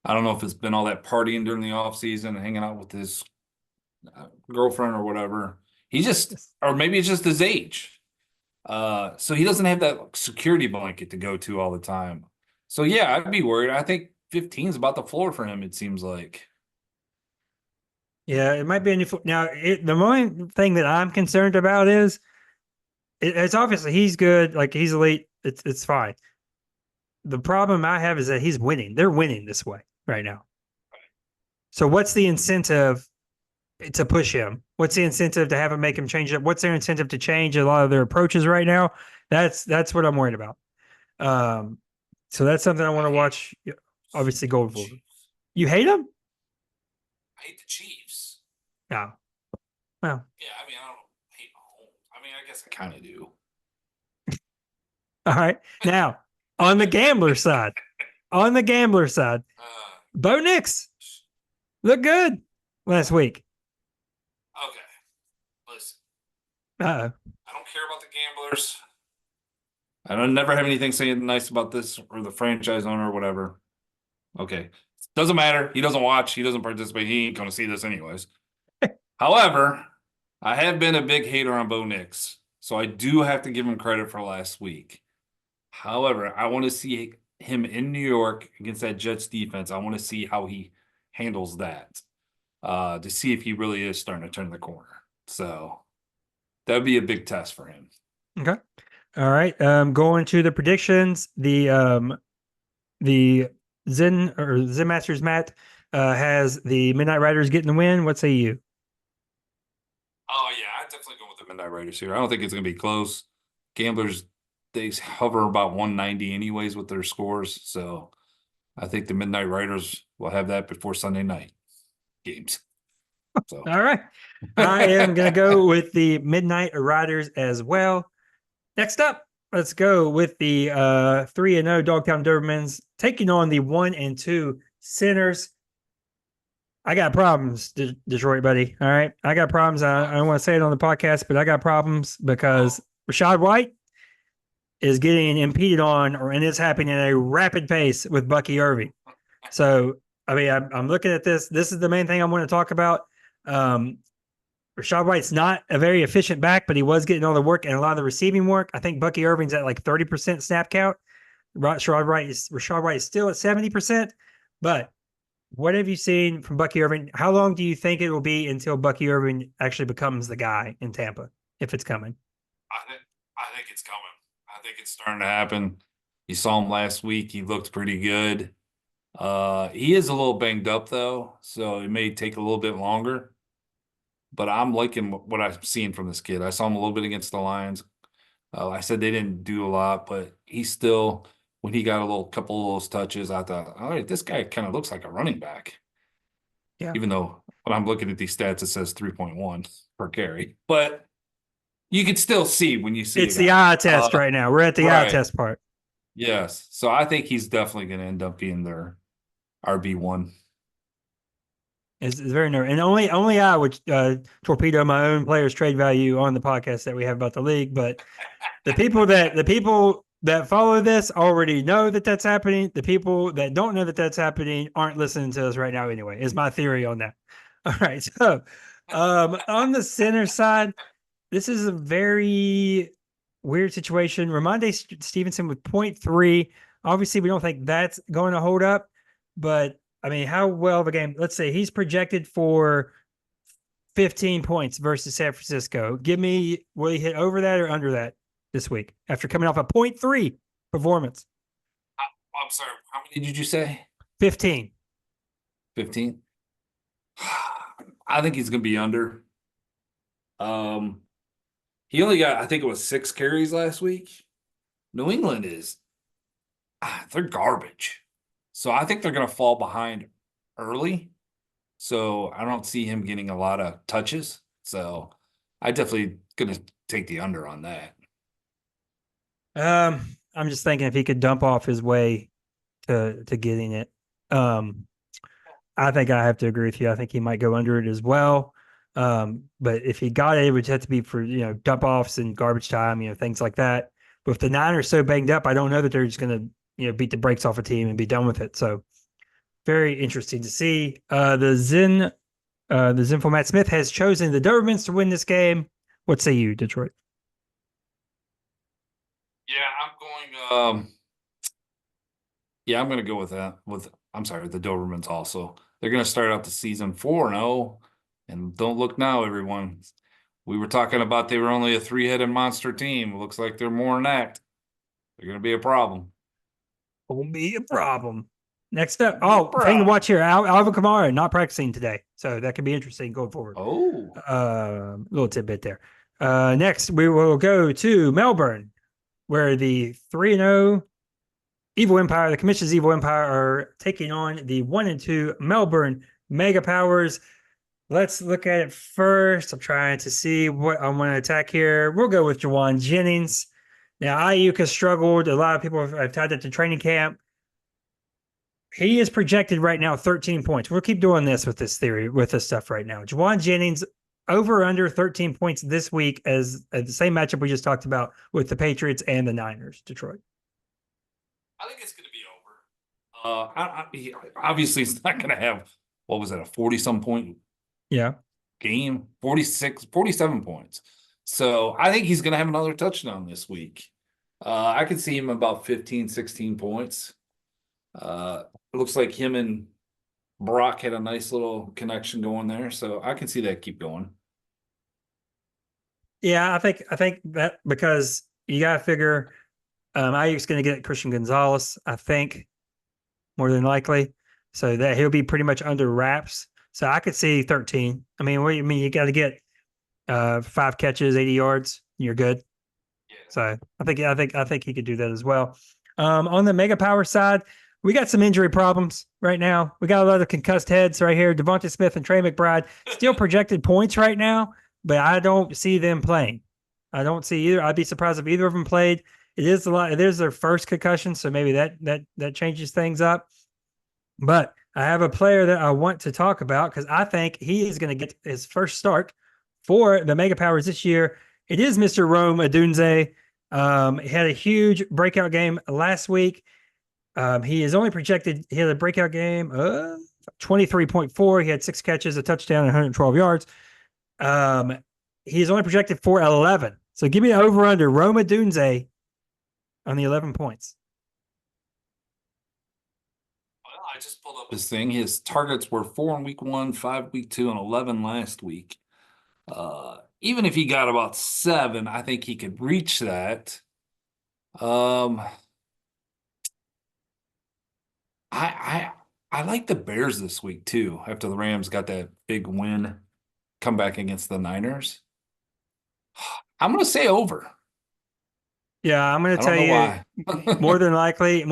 I don't know if it's been all that partying during the offseason and hanging out with his girlfriend or whatever. Or maybe it's just his age. So he doesn't have that security blanket to go to all the time. So yeah, I'd be worried. I think 15 is about the floor for him, it seems like. Yeah, it might be a new floor. Now, the only thing that I'm concerned about is it's obviously he's good, like he's elite. It's fine. The problem I have is that he's winning. They're winning this way right now. So what's the incentive to push him? What's the incentive to have him make him change it? What's their incentive to change a lot of their approaches right now? That's what I'm worried about. So that's something I want to watch. Obviously, going forward. You hate him? I hate the Chiefs. No. Well. Yeah, I mean, I don't hate Mahomes. I mean, I guess I kind of do. All right. Now, on the gambler side, Bo Nix looked good last week. Okay. Listen. Uh-oh. I don't care about the Gamblers. I don't never have anything saying nice about this or the franchise owner or whatever. Okay. Doesn't matter. He doesn't watch. He doesn't participate. He ain't going to see this anyways. However, I have been a big hater on Bo Nix, so I do have to give him credit for last week. However, I want to see him in New York against that Jets defense. I want to see how he handles that to see if he really is starting to turn the corner. So that would be a big test for him. Okay. All right. Going to the predictions. The Zen Masters Matt has the Midnight Riders getting the win. What say you? Oh yeah, I definitely go with the Midnight Riders here. I don't think it's going to be close. Gamblers, they hover about 190 anyways with their scores. So I think the Midnight Riders will have that before Sunday night games. So all right. I am going to go with the Midnight Riders as well. Next up, let's go with the 3-0 Dogtown Dobermans taking on the 1-2 Sinners. I got problems, Detroit, buddy. All right. I got problems. I don't want to say it on the podcast, but I got problems because Rashad White, is getting impeded on, and it's happening at a rapid pace with Bucky Irving. So, I mean, I'm looking at this. This is the main thing I want to talk about. Rashad White's not a very efficient back, but he was getting all the work and a lot of the receiving work. I think Bucky Irving's at like 30% snap count. Rashad White is still at 70%. But what have you seen from Bucky Irving? How long do you think it will be until Bucky Irving actually becomes the guy in Tampa, if it's coming? I think it's coming. I think it's starting to happen. You saw him last week. He looked pretty good. He is a little banged up though, so it may take a little bit longer. But I'm liking what I've seen from this kid. I saw him a little bit against the Lions. I said they didn't do a lot, but he still, when he got a couple of those touches, I thought, all right, this guy kind of looks like a running back. Yeah. Even though when I'm looking at these stats, it says 3.1 per carry. But you can still see when you see it's the eye test right now. We're at the eye test part. Yes. So I think he's definitely going to end up being their RB1. It's very nervous. And only I would torpedo my own players' trade value on the podcast that we have about the league. But the people that follow this already know that that's happening. The people that don't know that that's happening aren't listening to us right now anyway, is my theory on that. All right. So on the center side, this is a very weird situation. Rhamondre Stevenson with 0.3. Obviously, we don't think that's going to hold up. But, I mean, how well of a game? Let's say he's projected for 15 points versus San Francisco. Will he hit over that or under that this week after coming off a 0.3 performance? I'm sorry. How many did you say? 15. 15? I think he's going to be under. He only got, I think it was 6 carries last week. New England they're garbage. So I think they're going to fall behind early. So I don't see him getting a lot of touches. So I definitely going to take the under on that. I'm just thinking if he could dump off his way to getting it. I think I have to agree with you. I think he might go under it as well. But if he got it, it would have to be for, dump offs and garbage time, things like that. But if the Niners so banged up, I don't know that they're just going to, beat the brakes off a team and be done with it. So very interesting to see. The Zinfo Matt Smith has chosen the Dobermans to win this game. What say you, Detroit? Yeah, I'm going to go with that. The Dobermans also. They're going to start out the season 4-0. And don't look now, everyone. We were talking about they were only a 3-headed monster team. It looks like they're more than that. They're going to be a problem. Won't be a problem. Next up, thing to watch here. Alvin Kamara not practicing today, so that could be interesting going forward. Little tidbit there. Next, we will go to Melbourne, where the 3-0 Evil Empire, the Commission's Evil Empire, are taking on the 1-2 Melbourne Mega Powers. Let's look at it first. I'm trying to see what I want to attack here. We'll go with Juwan Jennings. Now, Ayuk has struggled. A lot of people have tied that to training camp. He is projected right now 13 points. We'll keep doing this with this theory, with this stuff right now. Juwan Jennings over under 13 points this week as the same matchup we just talked about with the Patriots and the Niners, Detroit. I think it's going to be over. Obviously, it's not going to have, a 40-some point game? 47 points. So I think he's going to have another touchdown this week. I could see him about 15, 16 points. It looks like him and Brock had a nice little connection going there. So I can see that keep going. Yeah, I think that because you got to figure Ayuk's going to get Christian Gonzalez, I think, more than likely. So that he'll be pretty much under wraps. So I could see 13. I mean, you got to get 5 catches, 80 yards. You're good. Yeah. So I think he could do that as well. On the Mega Power side, we got some injury problems right now. We got a lot of concussed heads right here. Devonta Smith and Trey McBride still projected points right now, but I don't see them playing. I don't see either. I'd be surprised if either of them played. It is their first concussion, so maybe that changes things up. But I have a player that I want to talk about because I think he is going to get his first start for the Mega Powers this year. It is Mr. Rome Odunze. He had a huge breakout game last week. He is only projected, he had a breakout game, 23.4. He had 6 catches, a touchdown, and 112 yards. He's only projected for 11. So give me an over under Roma Dunze on the 11 points. Well, I just pulled up his thing. His targets were 4 in week 1, 5 week 2, and 11 last week. Even if he got about 7, I think he could reach that. I like the Bears this week too. After the Rams got that big win, come back against the Niners. I'm going to say over. Yeah, I'm going to tell I don't you know why. more than likely,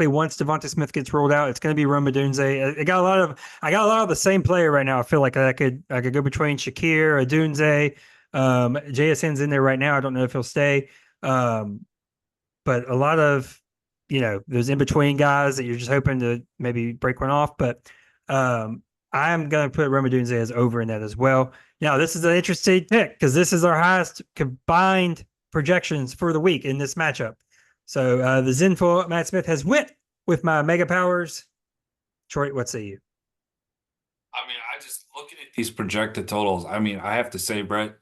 once Devonta Smith gets rolled out, it's going to be Roma Dunze. I got a lot of the same player right now. I feel like I could go between Shakir, Dunze, JSN's in there right now. I don't know if he'll stay. But a lot of, those in between guys that you're just hoping to maybe break one off. But I'm going to put Roma Dunze as over in that as well. Now, this is an interesting pick because this is our highest combined projections for the week in this matchup. So the Zinful Matt Smith has went with my mega powers. Detroit, what say you? I mean, I just looking at these projected totals. I mean, I have to say, Brett,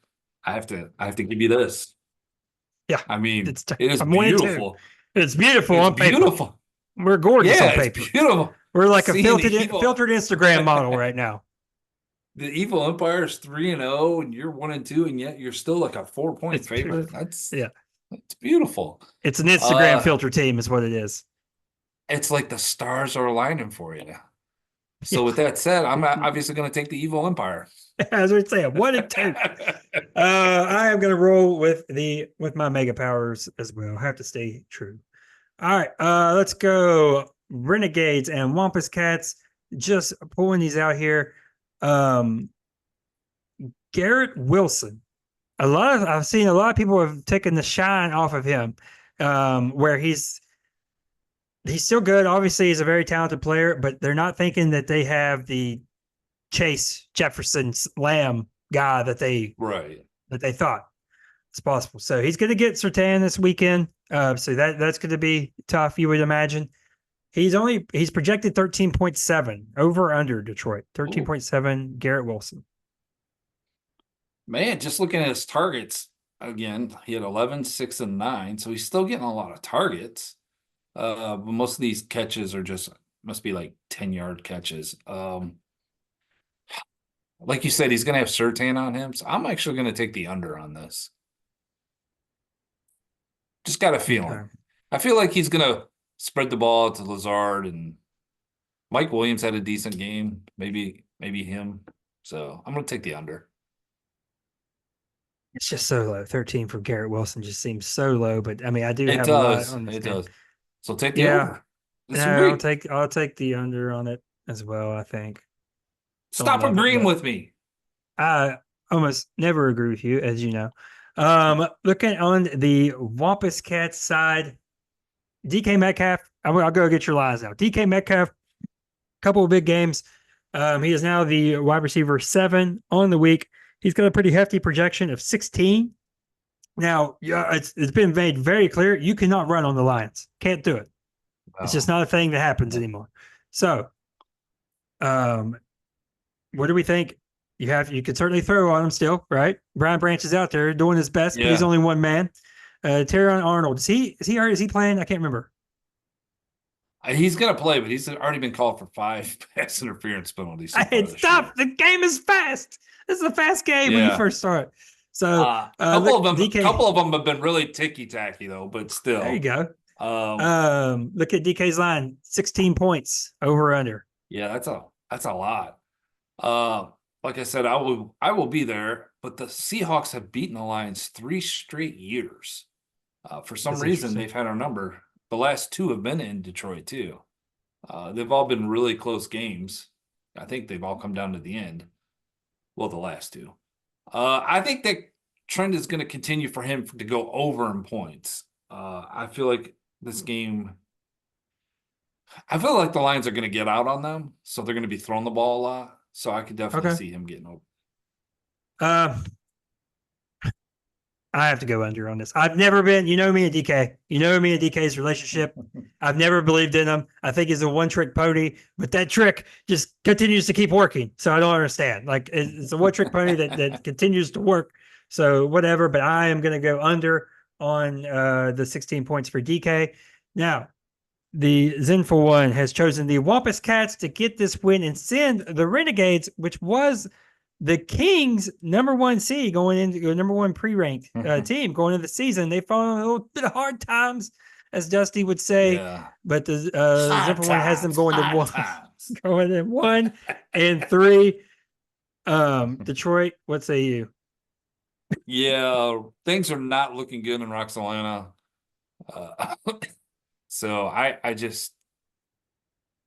I have to give you this. Yeah, I mean, it is I'm beautiful. It's beautiful on paper. Beautiful. We're gorgeous on Yeah, paper. it's beautiful. We're like a Seeing filtered Instagram model right now. The Evil Empire is 3-0, and you're 1-2, and yet you're still like a 4-point favorite. That's beautiful. It's an Instagram filter team, is what it is. It's like the stars are aligning for you. So with that said, I'm obviously going to take the Evil Empire. As we say, 1-2. I am going to roll with my mega powers as well. I have to stay true. All right, let's go. Renegades and Wampus Cats. Just pulling these out here. Garrett Wilson. I've seen a lot of people have taken the shine off of him, where he's still good. Obviously, he's a very talented player, but they're not thinking that they have the Chase Jefferson Lamb guy that they thought it's possible. So he's going to get Surtain this weekend. So that's going to be tough, you would imagine. He's projected 13.7 over under Detroit. 13.7 Garrett Wilson. Man, just looking at his targets again, he had 11, 6, and 9. So he's still getting a lot of targets. But most of these catches are must be like 10-yard catches. Like you said, he's going to have Surtain on him. So I'm actually going to take the under on this. Just got a feeling. Okay. I feel like he's going to spread the ball to Lazard, and Mike Williams had a decent game. Maybe him. So I'm going to take the under. It's just so low. 13 for Garrett Wilson just seems so low. But I mean, I do have a lot on this game. Does. So take the over. No, I'll take the under on it as well, I think. Stop agreeing with me. I almost never agree with you, as you know. Looking on the Wampus Cats side, DK Metcalf. I'll go get your lines out. DK Metcalf, couple of big games. He is now the wide receiver 7 on the week. He's got a pretty hefty projection of 16. Now, it's been made very clear you cannot run on the Lions. Can't do it. Wow. It's just not a thing that happens anymore. So, what do we think? You could certainly throw on him still, right? Brian Branch is out there doing his best, but he's only one man. Terron Arnold, is he hurt? Is he playing? I can't remember. He's going to play, but he's already been called for 5 pass interference penalties. Stop! The game is fast. This is a fast game when you first start. So a couple of them have been really ticky-tacky though, but still. There you go. Look at DK's line, 16 points over under. Yeah, that's a lot. Like I said, I will be there, but the Seahawks have beaten the Lions 3 straight years. For some reason, they've had our number. The last 2 have been in Detroit too. They've all been really close games. I think they've all come down to the end. Well, the last 2. I think that trend is going to continue for him to go over in points. I feel like this game. I feel like the Lions are going to get out on them, so they're going to be throwing the ball a lot. So I could definitely see him getting over. I have to go under on this. I've never been, you know me and DK. You know me and DK's relationship. I've never believed in him. I think he's a one-trick pony, but that trick just continues to keep working. So I don't understand. Like it's a one-trick pony that continues to work. So whatever, but I am going to go under on the 16 points for DK. Now, the Zenful one has chosen the Wampus Cats to get this win and send the Renegades, which was the Kings' number one seed going into number one pre-ranked team going into the season. They fallen a little bit of hard times, as Dusty would say, but the Zenful one has them going to going in 1 and 3. Detroit, what say you? Yeah, things are not looking good in Roxalana. So I just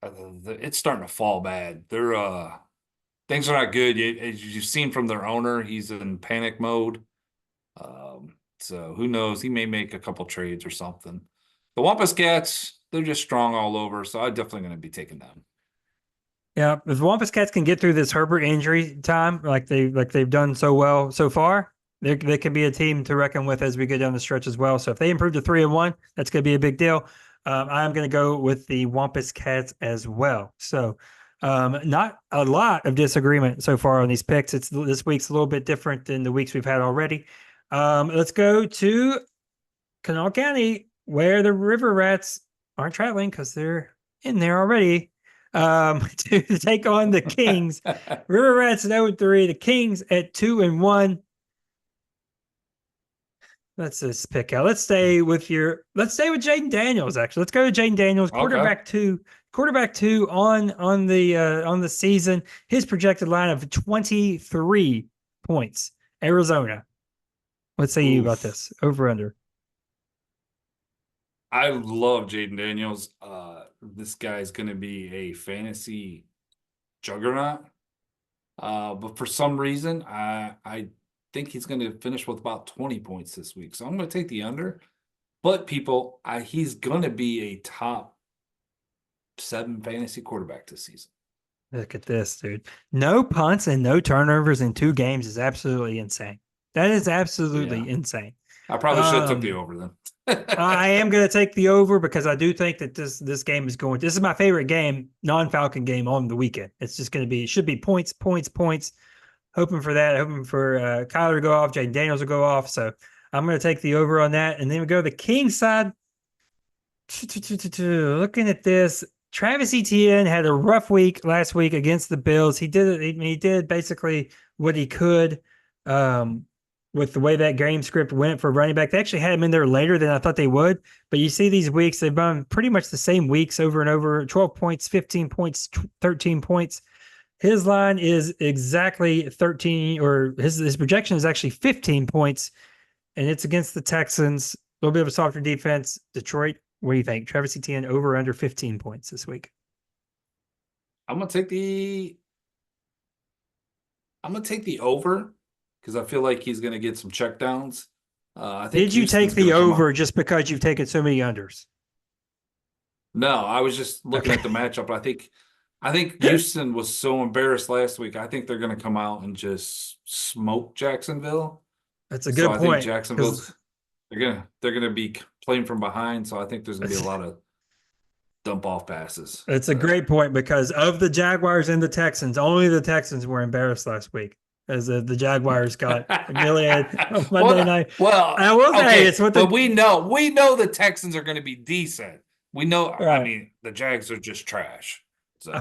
it's starting to fall bad. They're things are not good. As you've seen from their owner, he's in panic mode. So who knows? He may make a couple trades or something. The Wampus Cats, they're just strong all over. So I'm definitely going to be taking them. Yeah, if the Wampus Cats can get through this Herbert injury time, like they've done so well so far, they can be a team to reckon with as we go down the stretch as well. So if they improve to 3-1, that's going to be a big deal. I'm going to go with the Wampus Cats as well. So not a lot of disagreement so far on these picks. This week's a little bit different than the weeks we've had already. Let's go to Kanawha County, where the River Rats aren't traveling because they're in there already. To take on the Kings. River Rats at 0-3, the Kings at 2-1. Let's just pick out. Let's stay with Jaden Daniels, actually. Let's go to Jaden Daniels, quarterback two on the season. His projected line of 23 points. Arizona. What say you about this? Over under. I love Jaden Daniels. This guy's going to be a fantasy juggernaut. But for some reason, I think he's going to finish with about 20 points this week. So I'm going to take the under. But people, he's going to be a top 7 fantasy quarterback this season. Look at this, dude. No punts and no turnovers in 2 games is absolutely insane. That is absolutely insane. I probably should have took the over then. I am going to take the over because I do think that this game is going. This is my favorite game, non-Falcon game on the weekend. It's just going to be. It should be points. Hoping for that. Hoping for Kyler to go off. Jaden Daniels will go off. So I'm going to take the over on that, and then we go to the Kings side. Looking at this, Travis Etienne had a rough week last week against the Bills. He did basically what he could. With the way that game script went for running back. They actually had him in there later than I thought they would. But you see these weeks, they've been pretty much the same weeks over and over. 12 points, 15 points, 13 points. His line is exactly 13, or his projection is actually 15 points, and it's against the Texans. A little bit of a softer defense. Detroit, what do you think? Travis Etienne over under 15 points this week. I'm going to take the over. Because I feel like he's going to get some checkdowns. Did you take the over just because you've taken so many unders? No, I was just looking at the matchup. I think Houston was so embarrassed last week. I think they're going to come out and just smoke Jacksonville. That's a good point. I think Jacksonville's they're gonna be playing from behind. So I think there's going to be a lot of dump off passes. It's a great point because of the Jaguars and the Texans, only the Texans were embarrassed last week. As the Jaguars got humiliated on Monday night. Well, I will say it's what but we know the Texans are going to be decent. We know. Right. I mean, the Jags are just trash. So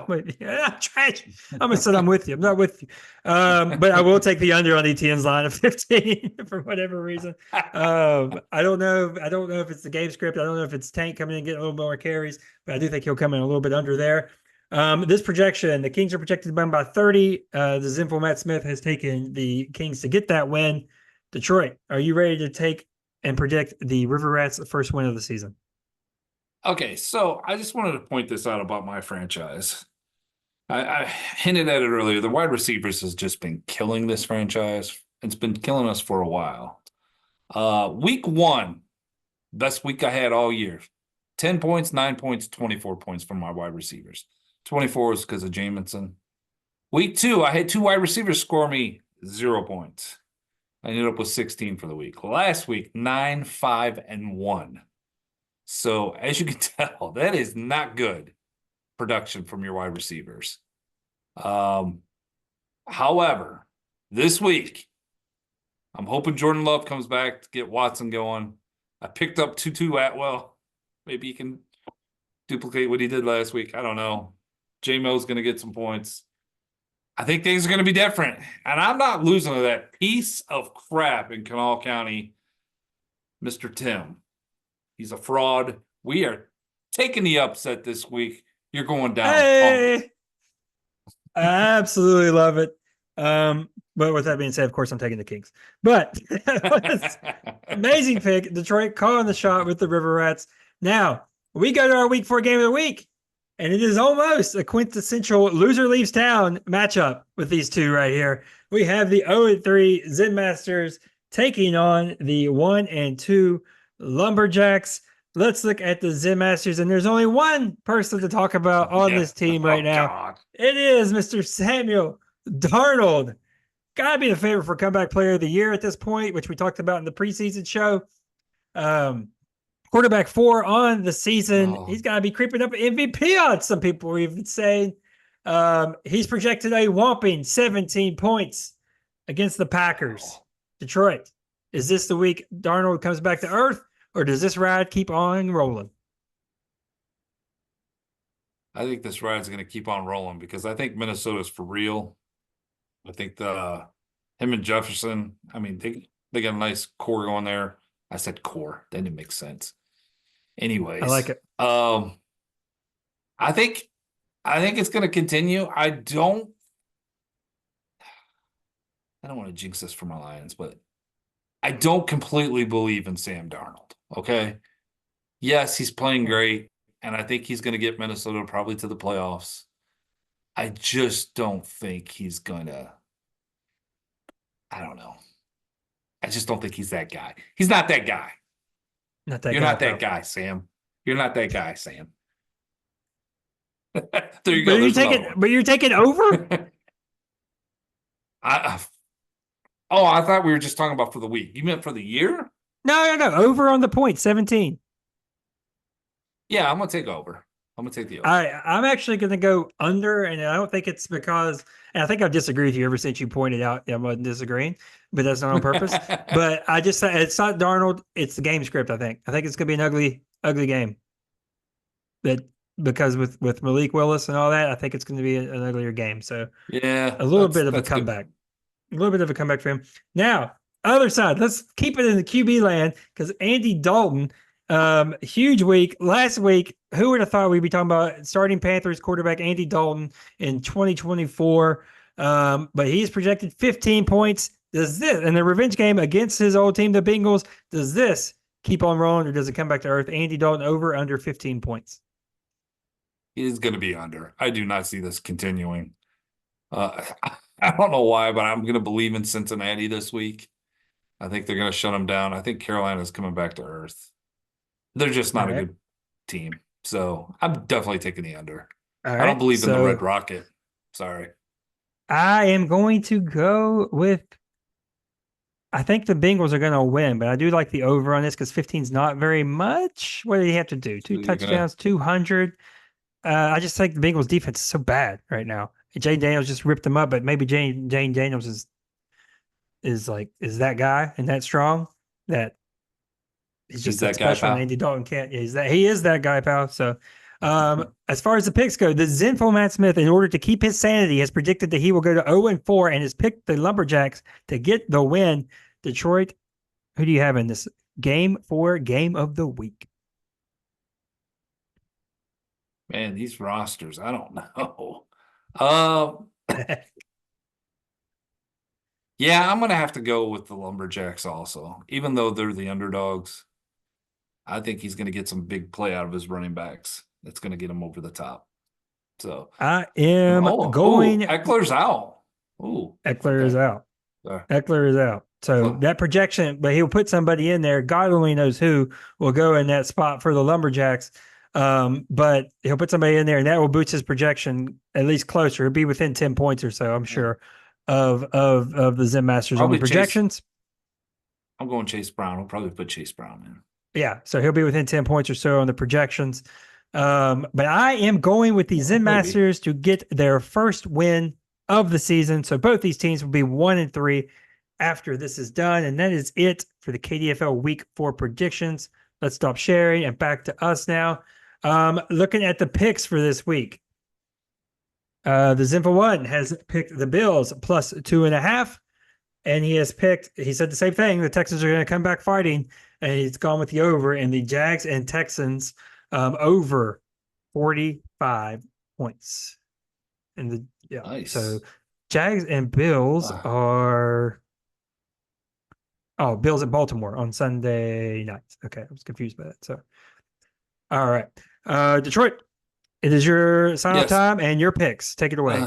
trash. I'm gonna say I'm with you. I'm not with you, but I will take the under on Etienne's line of 15 for whatever reason. I don't know. I don't know if it's the game script. I don't know if it's Tank coming in and getting a little more carries, but I do think he'll come in a little bit under there. This projection, the Kings are projected to win by 30. The Zenful Matt Smith has taken the Kings to get that win. Detroit, are you ready to take and predict the River Rats' first win of the season? Okay, so I just wanted to point this out about my franchise. I hinted at it earlier. The wide receivers has just been killing this franchise. It's been killing us for a while. Week 1, best week I had all year. 10 points, 9 points, 24 points from my wide receivers. 24 is because of Jamison. Week 2, I had 2 wide receivers score me 0 points. I ended up with 16 for the week. Last week, 9, 5, and 1. So as you can tell, that is not good production from your wide receivers. However, this week, I'm hoping Jordan Love comes back to get Watson going. I picked up Tutu Atwell. Maybe he can duplicate what he did last week. I don't know. J-Mo's going to get some points. I think things are going to be different. And I'm not losing to that piece of crap in Kanawha County, Mr. Tim. He's a fraud. We are taking the upset this week. You're going down. Hey! I absolutely love it. But with that being said, of course, I'm taking the Kings. But amazing pick. Detroit calling the shot with the River Rats. Now, we go to our week 4 game of the week, and it is almost a quintessential loser leaves town matchup with these two right here. We have the 0-3 Zen Masters taking on the 1-2 Lumberjacks. Let's look at the Zen Masters, and there's only one person to talk about on this team right now. God. It is Mr. Samuel Darnold. Gotta be the favorite for comeback player of the year at this point, which we talked about in the preseason show. Quarterback 4 on the season. Oh. He's got to be creeping up MVP odds, some people are even saying. He's projected a whopping 17 points against the Packers. Detroit, is this the week Darnold comes back to earth, or does this ride keep on rolling? I think this ride's going to keep on rolling because I think Minnesota's for real. I think him and Jefferson, I mean, they got a nice core going there. I said core. That didn't make sense. Anyways. I like it. I think it's going to continue. I don't want to jinx this for my Lions, but I don't completely believe in Sam Darnold. Okay. Yes, he's playing great, and I think he's going to get Minnesota probably to the playoffs. I just don't think he's going to. I don't know. I just don't think he's that guy. He's not that guy. Not that You're guy, not that pal. guy, Sam. You're not that guy, Sam. There you But go. you're taking over? I thought we were just talking about for the week. You meant for the year? No. Over on the point, 17. Yeah, I'm gonna take over. I'm gonna take the over. I'm actually going to go under, and I don't think it's because, and I think I've disagreed with you ever since you pointed out I wasn't disagreeing, but that's not on purpose. But I just say it's not Darnold, it's the game script. I think it's going to be an ugly game. Because with Malik Willis and all that, I think it's going to be an uglier game. So yeah, a little bit of a comeback. A little bit of a comeback for him. Now, other side, let's keep it in the QB land because Andy Dalton, huge week. Last week, who would have thought we'd be talking about starting Panthers quarterback Andy Dalton in 2024? But he's projected 15 points. Does this, in the revenge game against his old team, the Bengals, does this keep on rolling or does it come back to earth? Andy Dalton over under 15 points. He's going to be under. I do not see this continuing. I don't know why, but I'm going to believe in Cincinnati this week. I think they're going to shut them down. I think Carolina's coming back to earth. They're just not a good team. So I'm definitely taking the under. I don't believe in the Red Rocket. Sorry. I am going to go with, I think the Bengals are going to win, but I do like the over on this because 15 is not very much. What did he have to do? 2 touchdowns, 200. I just think the Bengals defense is so bad right now. Jane Daniels just ripped them up, but maybe Jane Daniels is that guy and that strong that he's just that special. And Andy Dalton can't. He is that guy, pal. So, as far as the picks go, the Zenful Matt Smith, in order to keep his sanity, has predicted that he will go to 0-4 and has picked the Lumberjacks to get the win. Detroit, who do you have in this game for game of the week? Man, these rosters, I don't know. Yeah, I'm going to have to go with the Lumberjacks also. Even though they're the underdogs, I think he's going to get some big play out of his running backs. That's going to get him over the top. So I am going. Eckler's out. Ooh, Eckler is out. Eckler is out. So that projection, but he'll put somebody in there. God only knows who will go in that spot for the Lumberjacks. But he'll put somebody in there, and that will boost his projection at least closer. It'll be within 10 points or so, I'm sure, of the Zen Masters on the projections. I'm going Chase Brown. I'll probably put Chase Brown in. Yeah, so he'll be within 10 points or so on the projections. But I am going with the Zen Masters to get their first win of the season. So both these teams will be 1-3 after this is done. And that is it for the KDFL Week 4 predictions. Let's stop sharing and back to us now. Looking at the picks for this week. The Zinfa One has picked the Bills plus 2.5. And he said the same thing. The Texans are going to come back fighting. And he's gone with the over in the Jags and Texans over 45 points. Nice. So Jags and Bills are Bills at Baltimore on Sunday night. Okay, I was confused by that. So all right. Detroit, it is your sign-off time and your picks. Take it away.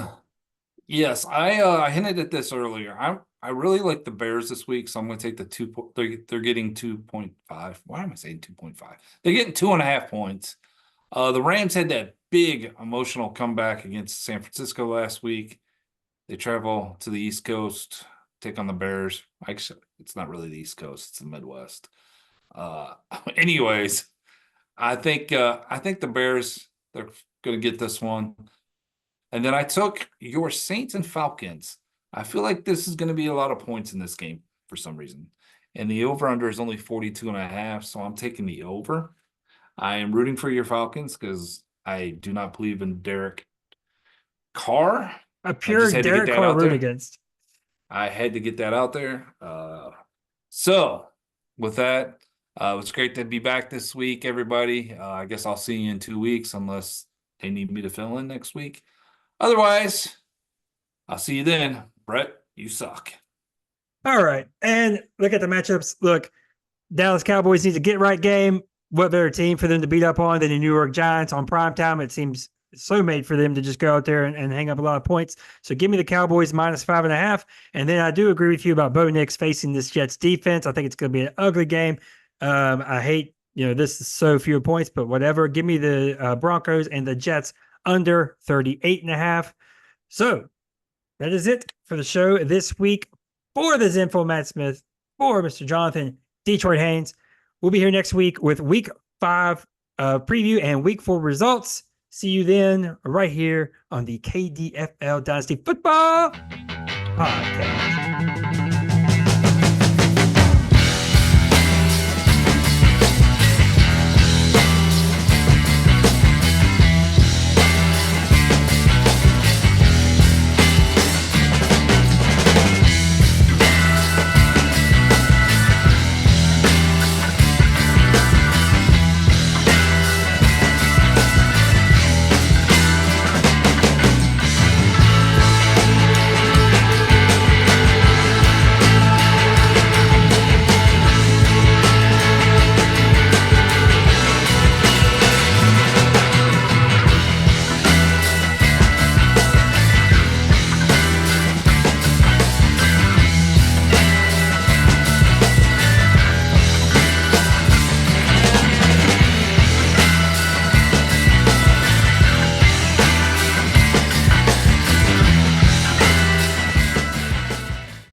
Yes, I hinted at this earlier. I really like the Bears this week, so I'm going to take the they're getting 2.5. Why am I saying 2.5? They're getting 2.5 points. The Rams had that big emotional comeback against San Francisco last week. They travel to the East Coast, take on the Bears. Actually, it's not really the East Coast; it's the Midwest. Anyways, I think the Bears, they're going to get this one. And then I took your Saints and Falcons. I feel like this is going to be a lot of points in this game for some reason. And the over-under is only 42.5, so I'm taking the over. I am rooting for your Falcons because I do not believe in Derek Carr. A pure Derek Carr root against. I had to get that out there. So with that, it was great to be back this week, everybody. I guess I'll see you in 2 weeks unless they need me to fill in next week. Otherwise, I'll see you then. Brett, you suck. All right. And look at the matchups. Look, Dallas Cowboys need a get-right game. What better team for them to beat up on than the New York Giants on primetime? It seems so made for them to just go out there and hang up a lot of points. So give me the Cowboys minus 5.5. And then I do agree with you about Bo Nix facing this Jets defense. I think it's going to be an ugly game. I hate, this is so few points, but whatever. Give me the Broncos and the Jets under 38.5. So that is it for the show this week. For the Zinfo Matt Smith, for Mr. Jonathan Detroit Haynes. We'll be here next week with Week 5 preview and Week 4 results. See you then right here on the KDFL Dynasty Football Podcast.